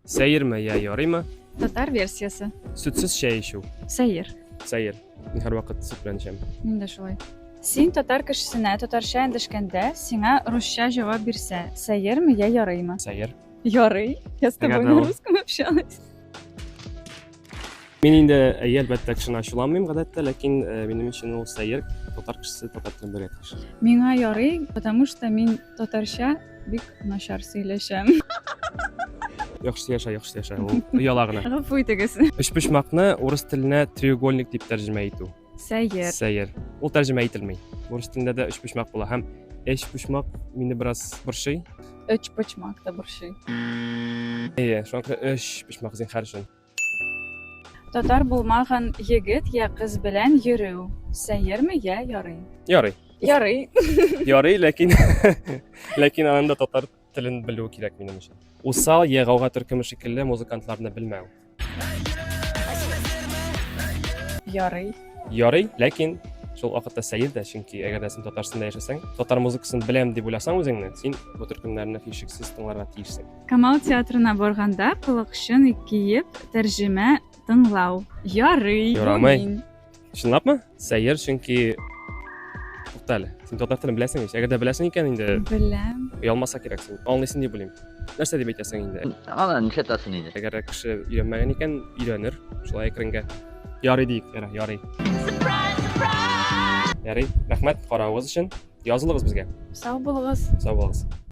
Sayirmi ya yoriymi? Tatar versiyasi. Sutsiz shay shu. Sayir. Sayir. Men har vaqt sut bilan ichaman. Men de шулай. Син татар кешесенә татарча эндәшкәндә, сиңа русча җавап бирсә, sayirmi я ярыймы? Sayir. Ярый. Я с тобой Гадал. на русском общалась. Men endi albatta kishini ashulamayman гадәттә, ләкин минем өчен ул sayir татар кешесе татар телен белә тиеш. Миңа ярый, потому что мин татарча бик начар сөйләшәм. Яхшы яша. Ул ялагына. Гафу итегез. Өч почмакны урыс теленә треугольник дип тәрҗемә итү. Sayir. Sayir. Ул тәрҗемә ителми. Урыс телендә дә өч почмак була һәм өч почмак мине бераз борчый. Өч почмак та борчый. Шуңа өч почмак зин хәрҗен. Татар булмаган егет я кыз белән йөрү. Sayirmi я ярый? Ярый. Ярый. Ярый, ләкин анда татар телен белү кирәк минем өчен. Усал ягауга төркеме шикелле музыкантларны белмәү. Ярый. Ярый, ләкин шул вакытта sayir дә, чөнки әгәр дә син Татарстанда яшәсәң, татар музыкасын беләм дип уйласаң үзеңне, син бу төркемнәрне һичшиксез тыңларга тиешсең. Камал театрына барганда кылыкчын киеп тәрҗемә тыңлау. Ярый. бу Ярамый. мин. Чынлапмы? Sayir, чөнки туктале. Син татар телен беләсең ич. Әгәр дә беләсең икән инде, Беләм. уялмаса кирәк син. Аңлыйсың дип уйлыйм. Нәрсә дип әйтәсең инде? Ана нишетасың инде. Әгәр кеше өйрәнмәгән икән, өйрәнер. Шулай әкренгә. Ярый диик, ярый. Ярый. Рәхмәт каравыгыз өчен. Язылыгыз безгә. Сау булыгыз. Сау булыгыз.